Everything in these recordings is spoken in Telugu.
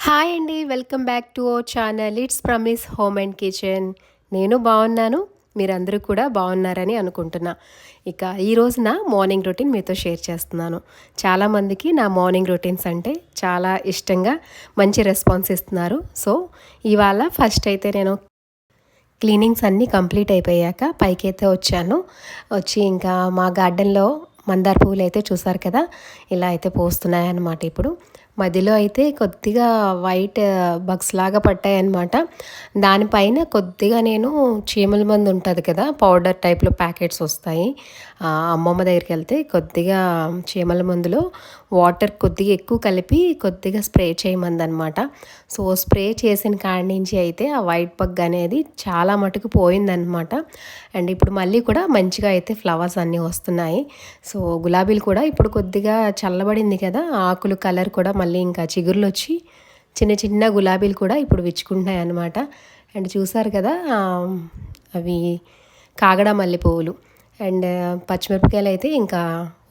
హాయ్ అండి. Welcome back to our channel it's promise home and kitchen. నేను బాగున్నాను. మీరందరూ కూడా బాగున్నారని అనుకుంటున్నా. ఇక ఈరోజు నా మార్నింగ్ రొటీన్ మీతో షేర్ చేస్తున్నాను. చాలామందికి నా మార్నింగ్ రొటీన్స్ అంటే చాలా ఇష్టంగా మంచి రెస్పాన్స్ ఇస్తున్నారు. సో ఇవాళ ఫస్ట్ అయితే నేను క్లీనింగ్స్ అన్నీ కంప్లీట్ అయిపోయాక పైకైతే వచ్చాను. వచ్చి ఇంకా మా గార్డెన్లో మందార పువ్వులు అయితే చూసారు కదా, ఇలా అయితే పోస్తున్నాయన్నమాట. ఇప్పుడు మధ్యలో అయితే కొద్దిగా వైట్ బగ్స్ లాగా పట్టాయన్నమాట. దానిపైన కొద్దిగా నేను చీమల మందు ఉంటుంది కదా, పౌడర్ టైప్లో ప్యాకెట్స్ వస్తాయి. అమ్మమ్మ దగ్గరికి వెళ్తే కొద్దిగా చీమల మందులో వాటర్ కొద్దిగా ఎక్కువ కలిపి కొద్దిగా స్ప్రే చేయమందనమాట. సో స్ప్రే చేసిన కాడి నుంచి అయితే ఆ వైట్ బగ్ అనేది చాలా మటుకు పోయిందనమాట. అండ్ ఇప్పుడు మళ్ళీ కూడా మంచిగా అయితే ఫ్లవర్స్ అన్నీ వస్తున్నాయి. సో గులాబీలు కూడా ఇప్పుడు కొద్దిగా చల్లబడింది కదా, ఆకులు కలర్ కూడా మళ్ళీ ఇంకా చిగుర్లు వచ్చి చిన్న చిన్న గులాబీలు కూడా ఇప్పుడు విచ్చుకుంటున్నాయి అన్నమాట. అండ్ చూసారు కదా, అవి కాగడ మల్లె పువ్వులు అండ్ పచ్చిమిరపకాయలు అయితే ఇంకా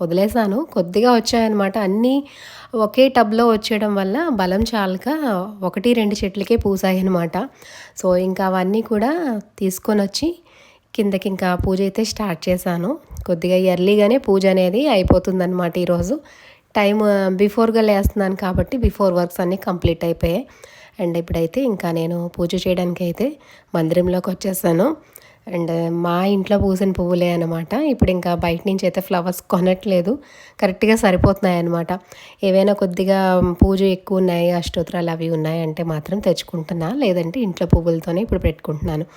వదిలేసాను. కొద్దిగా వచ్చాయన్నమాట. అన్నీ ఒకే టబ్లో వచ్చేయడం వల్ల బలం చాలక 1-2 చెట్లకే పూసాయి అనమాట. సో ఇంకా అవన్నీ కూడా తీసుకొని వచ్చి కిందకి ఇంకా పూజ అయితే స్టార్ట్ చేశాను. కొద్దిగా ఎర్లీగానే పూజ అనేది అయిపోతుందన్నమాట. ఈరోజు టైం బిఫోర్గా లేస్తున్నాను కాబట్టి బిఫోర్ వర్క్స్ అన్నీ కంప్లీట్ అయిపోయాయి. అండ్ ఇప్పుడైతే ఇంకా నేను పూజ చేయడానికి అయితే మందిరంలోకి వచ్చేసాను. అండ్ మా ఇంట్లో పూసిన పువ్వులే అనమాట. ఇప్పుడు ఇంకా బయట నుంచి అయితే ఫ్లవర్స్ కొనట్లేదు, కరెక్ట్గా సరిపోతున్నాయి అనమాట. ఏవైనా కొద్దిగా పూజ ఎక్కువ ఉన్నాయి, అష్టోత్తరాలు అవి ఉన్నాయి అంటే మాత్రం తెచ్చుకుంటున్నా, లేదంటే ఇంట్లో పువ్వులతోనే ఇప్పుడు పెట్టుకుంటున్నాను.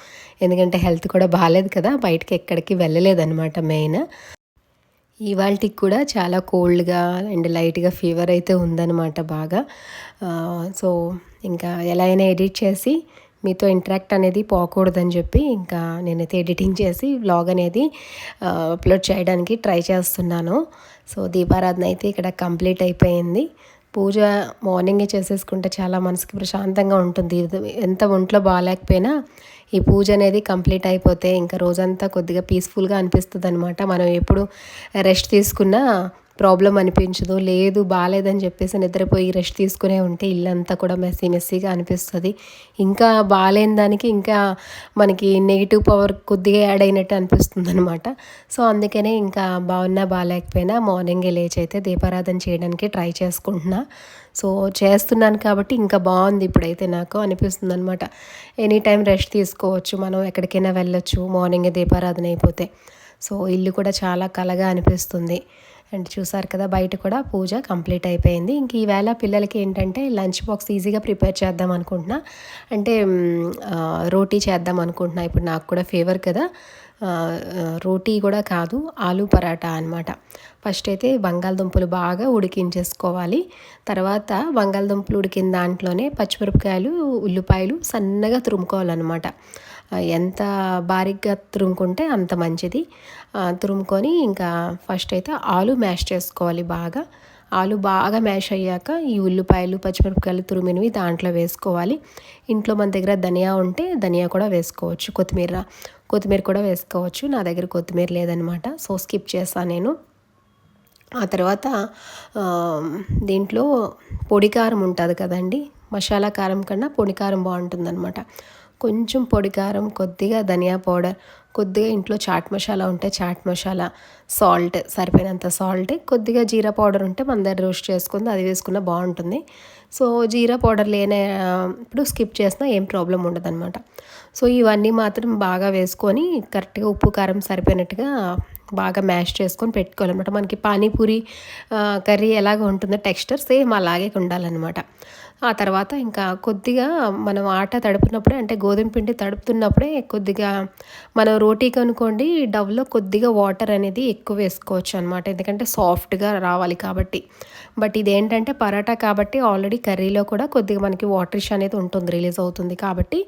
ఎందుకంటే హెల్త్ కూడా బాగాలేదు కదా, బయటకి ఎక్కడికి వెళ్ళలేదన్నమాట. మెయిన్ ఇవాళకి కూడా చాలా కోల్డ్గా అండ్ లైట్గా ఫీవర్ అయితే ఉందన్నమాట బాగా. సో ఇంకా ఎలా అయినా ఎడిట్ చేసి మీతో ఇంటరాక్ట్ అనేది పోకూడదని చెప్పి ఇంకా నేనైతే ఎడిటింగ్ చేసి వ్లాగ్ అనేది అప్లోడ్ చేయడానికి ట్రై చేస్తున్నాను. సో దీపారాధన అయితే ఇక్కడ కంప్లీట్ అయిపోయింది. పూజ మార్నింగే చేసేసుకుంటే చాలా మనసుకి ప్రశాంతంగా ఉంటుంది. ఎంత ఒంట్లో బాగాలేకపోయినా ఈ పూజ అనేది కంప్లీట్ అయిపోతే ఇంకా రోజంతా కొద్దిగా పీస్ఫుల్గా అనిపిస్తుంది అనమాట. మనం ఎప్పుడు రెస్ట్ తీసుకున్నా ప్రాబ్లం అనిపించదు. లేదు బాగాలేదని చెప్పేసి నిద్రపోయి రెస్ట్ తీసుకునే ఉంటే ఇల్లంతా కూడా మెస్సీగా అనిపిస్తుంది. ఇంకా బాగాలేని దానికి ఇంకా మనకి నెగిటివ్ పవర్ కొద్దిగా యాడ్ అయినట్టు అనిపిస్తుంది అనమాట. సో అందుకనే ఇంకా బాగున్నా బాగాలేకపోయినా మార్నింగే లేచి అయితే దీపారాధన చేయడానికి ట్రై చేసుకుంటున్నా. సో చేస్తున్నాను కాబట్టి ఇంకా బాగుంది ఇప్పుడైతే నాకు అనిపిస్తుంది అనమాట. ఎనీ టైం రెస్ట్ తీసుకోవచ్చు, మనం ఎక్కడికైనా వెళ్ళొచ్చు మార్నింగే దీపారాధన అయిపోతే. సో ఇల్లు కూడా చాలా కలగా అనిపిస్తుంది. అండ్ చూసారు కదా, బయట కూడా పూజ కంప్లీట్ అయిపోయింది. ఇంక ఈవేళ పిల్లలకి ఏంటంటే లంచ్ బాక్స్ ఈజీగా ప్రిపేర్ చేద్దాం అనుకుంటున్నా. అంటే రోటీ చేద్దాం అనుకుంటున్నా. ఇప్పుడు నాకు కూడా ఫేవర్ కదా, రోటీ కూడా కాదు, ఆలూ పరాటా అనమాట. ఫస్ట్ అయితే బంగాళదుంపలు బాగా ఉడికించేసుకోవాలి. తర్వాత బంగాళదుంపలు ఉడికిన దాంట్లోనే పచ్చిమిరపకాయలు, ఉల్లిపాయలు సన్నగా తురుముకోవాలన్నమాట. ఎంత బారిగ్గా తురుముకుంటే అంత మంచిది. తురుముకొని ఇంకా ఫస్ట్ అయితే ఆలు మ్యాష్ చేసుకోవాలి బాగా. ఆలు బాగా మ్యాష్ అయ్యాక ఈ ఉల్లిపాయలు, పచ్చిమిరపకాయలు తురిమినవి దాంట్లో వేసుకోవాలి. ఇంట్లో మన దగ్గర ధనియా ఉంటే ధనియా కూడా వేసుకోవచ్చు, కొత్తిమీర కూడా వేసుకోవచ్చు. నా దగ్గర కొత్తిమీర లేదనమాట, సో స్కిప్ చేస్తాను నేను. ఆ తర్వాత దీంట్లో పొడి కారం ఉంటుంది కదండి, మసాలా కారం కన్నా పొడి కారం బాగుంటుందన్నమాట. కొంచెం పొడి కారం, కొద్దిగా ధనియా పౌడర్, కొద్దిగా ఇంట్లో చాట్ మసాలా ఉంటే చాట్ మసాలా, సాల్ట్ సరిపోయినంత సాల్ట్, కొద్దిగా జీరా పౌడర్ ఉంటే మన దగ్గర రోస్ట్ చేసుకుంది అది వేసుకున్న బాగుంటుంది. సో జీరా పౌడర్ ఇప్పుడు స్కిప్ చేసినా ఏం ప్రాబ్లం ఉండదన్నమాట. సో ఇవన్నీ మాత్రం బాగా వేసుకొని కరెక్ట్గా ఉప్పు కారం సరిపోయినట్టుగా బాగా మ్యాష్ చేసుకొని పెట్టుకోవాలన్నమాట. మనకి పానీపూరి కర్రీ ఎలాగ ఉంటుందో టెక్స్చర్ సేమ్ అలాగే ఉండాలన్నమాట. ఆ తర్వాత ఇంకా కొద్దిగా మనం ఆట తడుపునప్పుడే, అంటే గోధుమ పిండి తడుపుతున్నప్పుడే కొద్దిగా మనం రోటీకి అనుకోండి డవ్లో కొద్దిగా వాటర్ అనేది ఎక్కువ వేసుకోవచ్చు అనమాట, ఎందుకంటే సాఫ్ట్గా రావాలి కాబట్టి. బట్ ఇదేంటంటే పరాటా కాబట్టి ఆల్రెడీ కర్రీలో కూడా కొద్దిగా మనకి వాటరిష్ అనేది ఉంటుంది, రిలీజ్ అవుతుంది కాబట్టి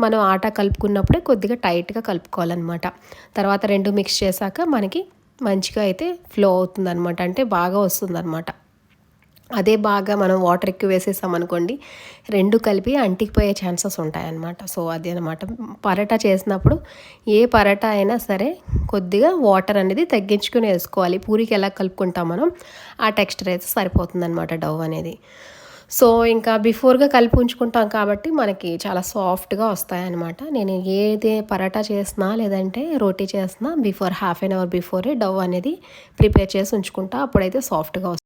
మనం ఆట కలుపుకున్నప్పుడే కొద్దిగా టైట్గా కలుపుకోవాలన్నమాట. తర్వాత రెండు మిక్స్ చేశాక మనకి మంచిగా అయితే ఫ్లో అవుతుందన్నమాట, అంటే బాగా వస్తుందన్నమాట. అదే బాగా మనం వాటర్ ఎక్కువ వేసేసామనుకోండి రెండు కలిపి అంటికిపోయే ఛాన్సెస్ ఉంటాయన్నమాట. సో అది అనమాట, పరాటా చేసినప్పుడు ఏ పరాటా అయినా సరే కొద్దిగా వాటర్ అనేది తగ్గించుకుని వేసుకోవాలి. పూరికి ఎలా కలుపుకుంటాం మనం ఆ టెక్స్చర్ అయితే సరిపోతుందన్నమాట డవ్ అనేది. సో, ఇంకా బిఫోర్‌గా కలిపి ఉంచుకుంటాం కాబట్టి మనకి చాలా సాఫ్ట్‌గా వస్తాయన్నమాట. నేను ఏది పరాటా చేసినా లేదంటే రోటీ చేసినా బిఫోర్ హాఫ్ ఎన్ అవర్ బిఫోరే డవ్ అనేది ప్రిపేర్ చేసి ఉంచుకుంటా. అప్పుడైతే సాఫ్ట్‌గా వస్తాయి.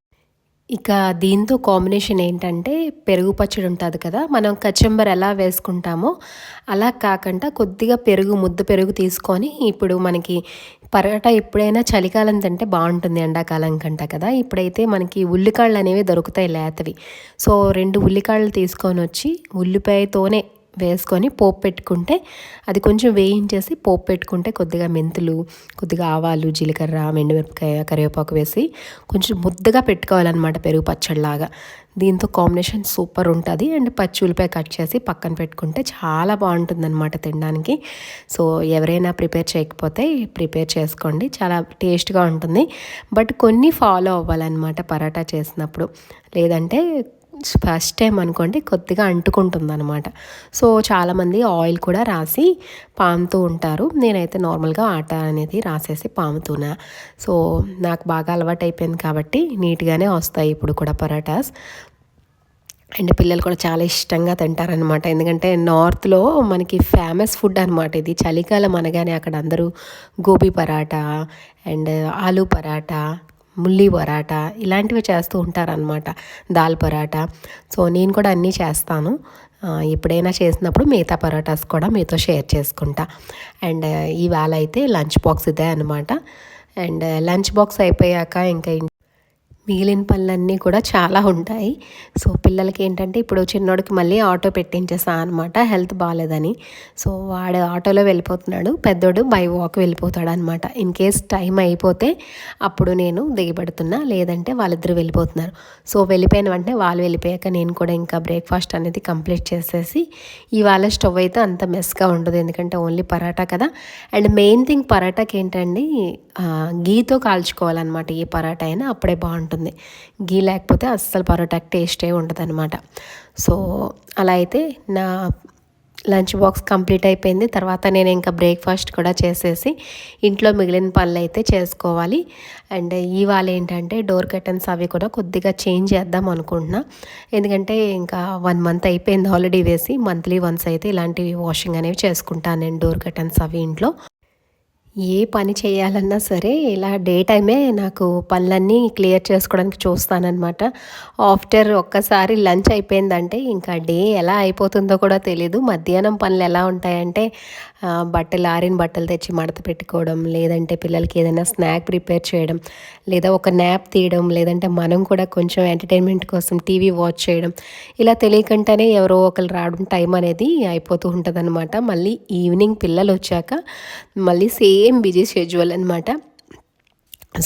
ఇక దీంతో కాంబినేషన్ ఏంటంటే పెరుగు పచ్చడి ఉంటుంది కదా! మనం కచంబర్ ఎలా వేసుకుంటామో అలా కాకుండా కొద్దిగా పెరుగు ముద్ద పెరుగు తీసుకొని ఇప్పుడు మనకి పరోటా ఎప్పుడైనా చలికాలం తింటే బాగుంటుంది ఎండాకాలం కంటే కదా! ఇప్పుడైతే మనకి ఉల్లికాడలు అనేవి దొరుకుతాయి లేతవి. సో 2 ఉల్లికాడలు తీసుకొని వచ్చి ఉల్లిపాయతోనే వేసుకొని పోపు పెట్టుకుంటే అది కొంచెం వేయించేసి పోపు పెట్టుకుంటే కొద్దిగా మెంతులు, కొద్దిగా ఆవాలు, జీలకర్ర, ఎండుమిరపకాయ, కరివేపాకు వేసి కొంచెం ముద్దగా పెట్టుకోవాలన్నమాట పెరుగు పచ్చడిలాగా. దీంతో కాంబినేషన్ సూపర్ ఉంటుంది. అండ్ పచ్చి ఉల్లిపాయ కట్ చేసి పక్కన పెట్టుకుంటే చాలా బాగుంటుందన్నమాట తినడానికి. సో ఎవరైనా ప్రిపేర్ చేయకపోతే ప్రిపేర్ చేసుకోండి, చాలా టేస్ట్గా ఉంటుంది. బట్ కొన్ని ఫాలో అవ్వాలన్నమాట పరాటా చేసినప్పుడు, లేదంటే ఫస్ట్ టైం అనుకోండి కొద్దిగా అంటుకుంటుందన్నమాట. సో చాలామంది ఆయిల్ కూడా రాసి పాముతూ ఉంటారు. నేనైతే నార్మల్గా ఆట అనేది రాసేసి పాముతున్నా. సో నాకు బాగా అలవాటు అయిపోయింది కాబట్టి నీట్గానే వస్తాయి ఇప్పుడు కూడా పరాటాస్. అండ్ పిల్లలు కూడా చాలా ఇష్టంగా తింటారనమాట. ఎందుకంటే నార్త్లో మనకి ఫేమస్ ఫుడ్ అనమాట ఇది. చలికాలం అనగానే అక్కడ అందరూ గోబీ పరాటా అండ్ ఆలూ పరాటా, ముల్లి పరాటా ఇలాంటివి చేస్తూ ఉంటారనమాట. దాల్ పరాటా. సో నేను కూడా అన్నీ చేస్తాను. ఎప్పుడైనా చేసినప్పుడు మిగతా పరాటాస్ కూడా మీతో షేర్ చేసుకుంటా. అండ్ ఇవాళ అయితే లంచ్ బాక్స్ ఇదే అనమాట. అండ్ లంచ్ బాక్స్ అయిపోయాక ఇంకా మిగిలిన పనులన్నీ కూడా చాలా ఉంటాయి. సో పిల్లలకి ఏంటంటే ఇప్పుడు చిన్నోడికి మళ్ళీ ఆటో పెట్టించేసా అనమాట, హెల్త్ బాగాలేదని. సో వాడు ఆటోలో వెళ్ళిపోతున్నాడు, పెద్దోడు బై వాక్ వెళ్ళిపోతాడు అనమాట. ఇన్ కేస్ టైం అయిపోతే అప్పుడు నేను దిగబడుతున్నా, లేదంటే వాళ్ళిద్దరు వెళ్ళిపోతున్నారు. సో వెళ్ళిపోయిన వెంటనే వాళ్ళు వెళ్ళిపోయాక నేను కూడా ఇంకా బ్రేక్ఫాస్ట్ అనేది కంప్లీట్ చేసేసి, ఇవాళ స్టవ్ అయితే అంత మెస్గా ఉండదు ఎందుకంటే ఓన్లీ పరాటా కదా. అండ్ మెయిన్ థింగ్ పరాటాకి ఏంటండి గీతో కాల్చుకోవాలన్నమాట. ఏ పరాటా అయినా అప్పుడే బాగుంటుంది. గీ లేకపోతే అస్సలు పరోటాకి టేస్టే ఉండదన్నమాట. సో అలా అయితే నా లంచ్ బాక్స్ కంప్లీట్ అయిపోయింది. తర్వాత నేను ఇంకా బ్రేక్ఫాస్ట్ కూడా చేసేసి ఇంట్లో మిగిలిన పనులు అయితే చేసుకోవాలి. అండ్ ఇవాళ ఏంటంటే డోర్ కర్టన్స్ అవి కూడా కొద్దిగా చేంజ్ చేద్దాం అనుకుంటున్నా. ఎందుకంటే ఇంకా 1 మంత్ అయిపోయింది హాలిడే వేసి. మంత్లీ వన్స్ అయితే ఇలాంటివి వాషింగ్ అనేవి చేసుకుంటాను నేను, డోర్ కర్టన్స్ అవి ఇంట్లో. ఏ పని చేయాలన్నా సరే ఇలా డే టైమే నాకు పనులన్నీ క్లియర్ చేసుకోవడానికి చూస్తానన్నమాట. ఆఫ్టర్ ఒక్కసారి లంచ్ అయిపోయిందంటే ఇంకా డే ఎలా అయిపోతుందో కూడా తెలీదు. మధ్యాహ్నం పనులు ఎలా ఉంటాయంటే బట్టలు ఆరిన బట్టలు తెచ్చి మడత పెట్టుకోవడం, లేదంటే పిల్లలకి ఏదైనా స్నాక్ ప్రిపేర్ చేయడం, లేదా ఒక న్యాప్ తీయడం, లేదంటే మనం కూడా కొంచెం ఎంటర్టైన్మెంట్ కోసం టీవీ వాచ్ చేయడం, ఇలా తెలియకుండానే ఎవరో ఒకరు రావడం టైం అనేది అయిపోతూ ఉంటుందన్నమాట. మళ్ళీ ఈవినింగ్ పిల్లలు వచ్చాక మళ్ళీ సేమ్ బిజీ షెడ్యూల్ అనమాట.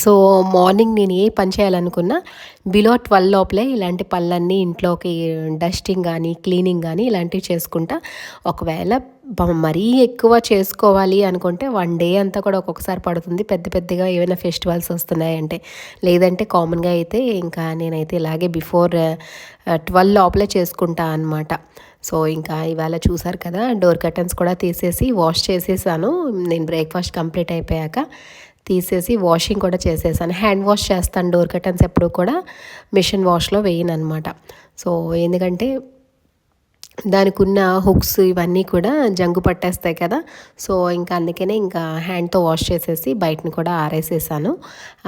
సో మార్నింగ్ నేను ఏ పని చేయాలనుకున్నా బిలో 12 లోపలే ఇలాంటి పనులన్నీ ఇంట్లోకి డస్టింగ్ కానీ క్లీనింగ్ కానీ ఇలాంటివి చేసుకుంటా. ఒకవేళ మరీ ఎక్కువ చేసుకోవాలి అనుకుంటే 1 డే అంతా కూడా ఒక్కొక్కసారి పడుతుంది, పెద్ద పెద్దగా ఏమైనా ఫెస్టివల్స్ వస్తున్నాయంటే. లేదంటే కామన్గా అయితే ఇంకా నేనైతే ఇలాగే బిఫోర్ 12 లోపలే చేసుకుంటా అనమాట. సో ఇంకా ఇవాళ చూసారు కదా, డోర్ కర్టన్స్ కూడా తీసేసి వాష్ చేసేసాను. నేను బ్రేక్ఫాస్ట్ కంప్లీట్ అయిపోయాక తీసేసి వాషింగ్ కూడా చేసేసాను. హ్యాండ్ వాష్ చేస్తాను డోర్ కర్టన్స్ ఎప్పుడు కూడా, మిషన్ వాష్లో వేయను అనమాట. సో ఎందుకంటే దానికి ఉన్న హుక్స్ ఇవన్నీ కూడా జంగు పట్టేస్తాయి కదా. సో ఇంకా అందుకనే ఇంకా హ్యాండ్తో వాష్ చేసేసి బయటని కూడా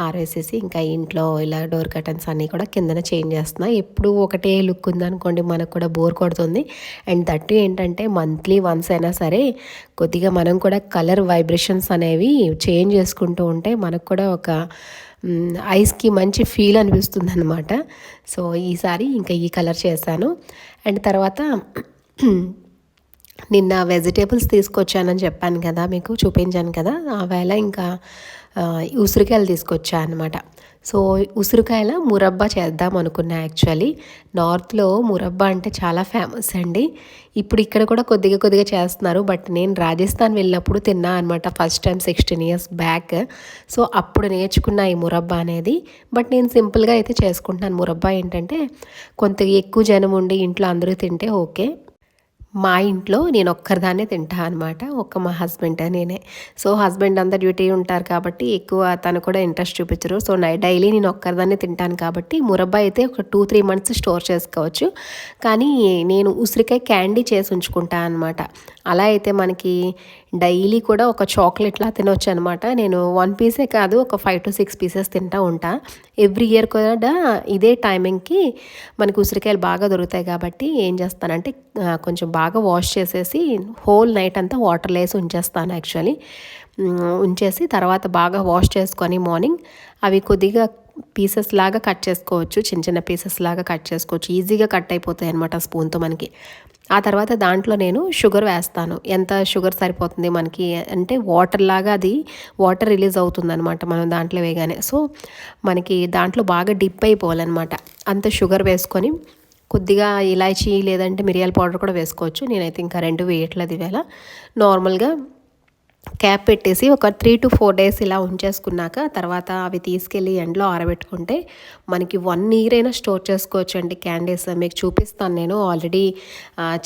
ఆరేసేసి ఇంకా ఇంట్లో ఇలా డోర్ కర్టన్స్ అన్నీ కూడా కిందన చేంజ్ చేస్తున్నా. ఎప్పుడు ఒకటే లుక్ ఉందనుకోండి మనకు కూడా బోర్ కొడుతుంది. అండ్ దట్టు ఏంటంటే మంత్లీ వన్స్ అయినా సరే కొద్దిగా మనం కూడా కలర్ వైబ్రేషన్స్ అనేవి చేంజ్ చేసుకుంటూ ఉంటే మనకు కూడా ఒక ఐస్కి మంచి ఫీల్ అనిపిస్తుంది అనమాట. సో ఈసారి ఇంకా ఈ కలర్ చేశాను. అండ్ తర్వాత నిన్న వెజిటేబుల్స్ తీసుకొచ్చానని చెప్పాను కదా, మీకు చూపించాను కదా. ఆ వేళ ఇంకా ఉసిరికాయలు తీసుకొచ్చా అనమాట. సో ఉసిరికాయల మురబ్బా చేద్దాం అనుకున్నా. యాక్చువల్లీ నార్త్లో మురబ్బా అంటే చాలా ఫేమస్ అండి. ఇప్పుడు ఇక్కడ కూడా కొద్దిగా చేస్తున్నారు. బట్ నేను రాజస్థాన్ వెళ్ళినప్పుడు తిన్నా అనమాట first time 16 years back. So అప్పుడు నేర్చుకున్న ఈ మురబ్బా అనేది. బట్ నేను సింపుల్గా అయితే చేసుకుంటున్నాను. మురబ్బా ఏంటంటే కొంత ఎక్కువ జనం ఉండి ఇంట్లో అందరూ తింటే ఓకే, మా ఇంట్లో నేను ఒక్కరిదాన్నే తింటా అనమాట. మా హస్బెండ్ నేనే. సో, హస్బెండ్ అంతా డ్యూటీ ఉంటారు కాబట్టి ఎక్కువ తను కూడా ఇంట్రెస్ట్ చూపించరు. సో, డైలీ నేను ఒక్కరిదాన్నే తింటాను కాబట్టి మురబ్బా అయితే ఒక 2-3 మంత్స్ స్టోర్ చేసుకోవచ్చు. కానీ నేను ఉసిరికాయ క్యాండీ చేసి ఉంచుకుంటా అనమాట. అలా అయితే మనకి డైలీ కూడా ఒక చాక్లెట్లా తినొచ్చు అనమాట. నేను 1 పీసే కాదు ఒక 5-6 పీసెస్ తింటూ ఉంటా. ఎవ్రీ ఇయర్ కూడా ఇదే టైమింగ్కి మనకి ఉసిరికాయలు బాగా దొరుకుతాయి కాబట్టి ఏం చేస్తానంటే కొంచెం బాగా వాష్ చేసేసి హోల్ నైట్ అంతా వాటర్లో వేసి ఉంచేస్తాను యాక్చువల్లీ. ఉంచేసి తర్వాత బాగా వాష్ చేసుకొని మార్నింగ్ అవి కొద్దిగా పీసెస్ లాగా కట్ చేసుకోవచ్చు. చిన్న చిన్న పీసెస్ లాగా కట్ చేసుకోవచ్చు. ఈజీగా కట్ అయిపోతాయి అనమాట స్పూన్తో మనకి. ఆ తర్వాత దాంట్లో నేను షుగర్ వేస్తాను. ఎంత షుగర్ సరిపోతుంది మనకి అంటే వాటర్ లాగా అది వాటర్ రిలీజ్ అవుతుంది అనమాట మనం దాంట్లో వేయగానే. సో మనకి దాంట్లో బాగా డిప్ అయిపోవాలన్నమాట. అంత షుగర్ వేసుకొని కొద్దిగా ఇలాచీ లేదంటే మిరియాల పౌడర్ కూడా వేసుకోవచ్చు. నేనైతే ఇంకా 2 వేయట్లేదు ఇవాళ. నార్మల్గా క్యాప్ పెట్టేసి ఒక 3-4 డేస్ ఇలా ఉంచేసుకున్నాక తర్వాత అవి తీసుకెళ్ళి ఎండలో ఆరబెట్టుకుంటే మనకి 1 ఇయర్ అయినా స్టోర్ చేసుకోవచ్చు అండి క్యాండీస్. మీకు చూపిస్తాను, నేను ఆల్రెడీ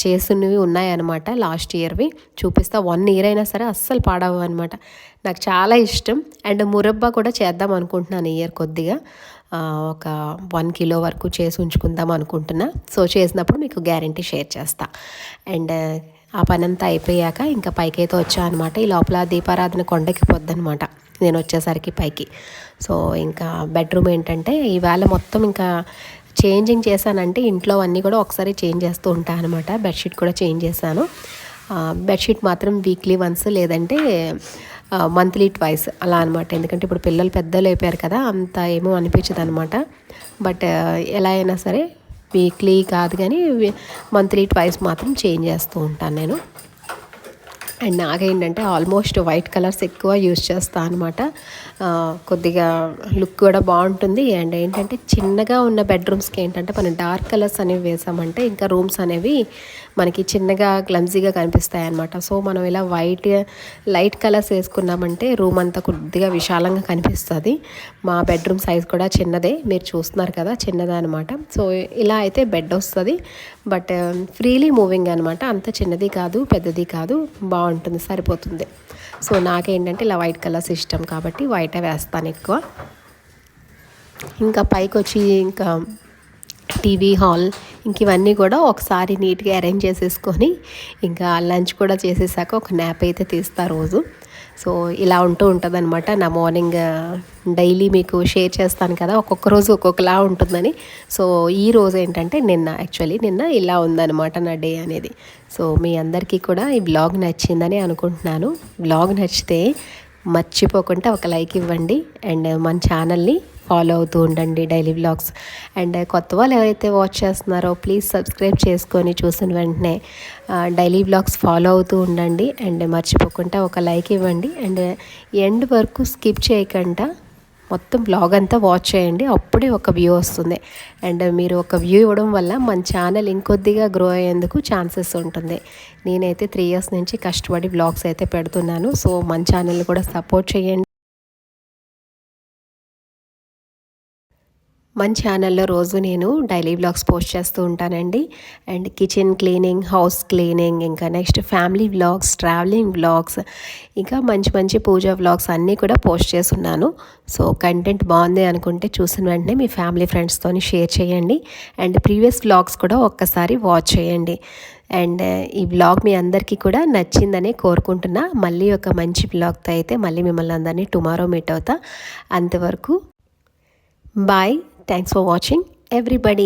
చేసినవి ఉన్నాయన్నమాట లాస్ట్ ఇయర్వి. చూపిస్తా. 1 ఇయర్ అయినా సరే అస్సలు పాడవు అనమాట. నాకు చాలా ఇష్టం. అండ్ మురబ్బా కూడా చేద్దాం అనుకుంటున్నాను ఈ ఇయర్ కొద్దిగా. ఒక 1 కిలో వరకు చేసి ఉంచుకుందాం అనుకుంటున్నా. సో చేసినప్పుడు మీకు గ్యారంటీ షేర్ చేస్తా. అండ్ ఆ పని అంతా అయిపోయాక ఇంకా పైకైతే వచ్చా అనమాట. ఈ లోపల దీపారాధన కొండకి పొద్దనమాట నేను వచ్చేసరికి పైకి. సో ఇంకా బెడ్రూమ్ ఏంటంటే ఈవేళ మొత్తం ఇంకా చేంజింగ్ చేశానంటే ఇంట్లో అన్నీ కూడా ఒకసారి చేంజ్ చేస్తూ ఉంటాను అనమాట. బెడ్షీట్ కూడా చేంజ్ చేశాను. బెడ్షీట్ మాత్రం వీక్లీ వన్స్ లేదంటే మంత్లీ ట్వైస్ అలా అనమాట. ఎందుకంటే ఇప్పుడు పిల్లలు పెద్దలు అయిపోయారు కదా, అంత ఏమో అనిపించదు అనమాట. బట్ ఎలా అయినా సరే వీక్లీ కాదు కానీ మంత్లీ ట్వైస్ మాత్రం చేంజ్ చేస్తూ ఉంటాను నేను. అండ్ నాకేంటంటే ఆల్మోస్ట్ వైట్ కలర్స్ ఎక్కువ యూజ్ చేస్తాను అనమాట. కొద్దిగా లుక్ కూడా బాగుంటుంది. అండ్ ఏంటంటే చిన్నగా ఉన్న బెడ్రూమ్స్కి ఏంటంటే మనం డార్క్ కలర్స్ అనేవి వేసామంటే ఇంకా రూమ్స్ అనేవి మనకి చిన్నగా క్లమ్జీగా కనిపిస్తాయి అనమాట. సో మనం ఇలా లైట్ కలర్స్ వేసుకున్నామంటే రూమ్ అంతా కొద్దిగా విశాలంగా కనిపిస్తుంది. మా బెడ్రూమ్ సైజ్ కూడా చిన్నదే, మీరు చూస్తున్నారు కదా, చిన్నదే అనమాట. సో ఇలా అయితే బెడ్ వస్తుంది. బట్ ఫ్రీలీ మూవింగ్ అనమాట. అంత చిన్నది కాదు పెద్దది కాదు, బాగుంటుంది, సరిపోతుంది. సో నాకేంటంటే ఇలా వైట్ కలర్స్ ఇష్టం కాబట్టి వైటే వేస్తాను ఎక్కువ. ఇంకా పైకి వచ్చి ఇంకా టీవీ హాల్ ఇంక ఇవన్నీ కూడా ఒకసారి నీట్గా అరేంజ్ చేసేసుకొని ఇంకా లంచ్ కూడా చేసేసాక ఒక న్యాప్ అయితే తీస్తా రోజు. సో ఇలా ఉంటూ ఉంటుంది అనమాట నా మార్నింగ్. డైలీ మీకు షేర్ చేస్తాను కదా, ఒక్కొక్క రోజు ఒక్కొక్కలా ఉంటుందని. సో ఈ రోజు ఏంటంటే నిన్న ఇలా ఉందన్నమాట నా డే అనేది. సో మీ అందరికీ కూడా ఈ బ్లాగ్ నచ్చిందని అనుకుంటున్నాను. బ్లాగ్ నచ్చితే మర్చిపోకుండా ఒక లైక్ ఇవ్వండి. అండ్ మన ఛానల్ని ఫాలో అవుతూ ఉండండి, డైలీ వ్లాగ్స్. అండ్ కొత్త వాళ్ళు ఎవరైతే వాచ్ చేస్తున్నారో ప్లీజ్ సబ్స్క్రైబ్ చేసుకొని చూసిన వెంటనే డైలీ వ్లాగ్స్ ఫాలో అవుతూ ఉండండి. అండ్ మర్చిపోకుండా ఒక లైక్ ఇవ్వండి. అండ్ ఎండ్ వరకు స్కిప్ చేయకుండా మొత్తం బ్లాగ్ అంతా వాచ్ చేయండి, అప్పుడే ఒక వ్యూ వస్తుంది. అండ్ మీరు ఒక వ్యూ ఇవ్వడం వల్ల మన ఛానల్ ఇంకొద్దిగా గ్రో అయ్యేందుకు ఛాన్సెస్ ఉంటుంది. నేనైతే 3 years నుంచి కష్టపడి బ్లాగ్స్ అయితే పెడుతున్నాను. సో మన ఛానల్ కూడా సపోర్ట్ చేయండి. మన ఛానల్లో రోజు నేను డైలీ వ్లాగ్స్ పోస్ట్ చేస్తూ ఉంటానండి. And kitchen cleaning, house cleaning, ఇంకా next family vlogs, travelling vlogs, ఇంకా మంచి మంచి పూజ వ్లాగ్స్ అన్నీ కూడా పోస్ట్ చేస్తున్నాను. సో కంటెంట్ బాగుంది అనుకుంటే చూసిన వెంటనే మీ ఫ్యామిలీ ఫ్రెండ్స్తో షేర్ చేయండి. అండ్ ప్రీవియస్ వ్లాగ్స్ కూడా ఒక్కసారి వాచ్ చేయండి. అండ్ ఈ వ్లాగ్ మీ అందరికీ కూడా నచ్చిందనే కోరుకుంటున్నా. మళ్ళీ ఒక మంచి వ్లాగ్తో అయితే మళ్ళీ మిమ్మల్ని అందరినీ టుమారో మీట్ అవుతా. అంతవరకు bye. Thanks for watching everybody.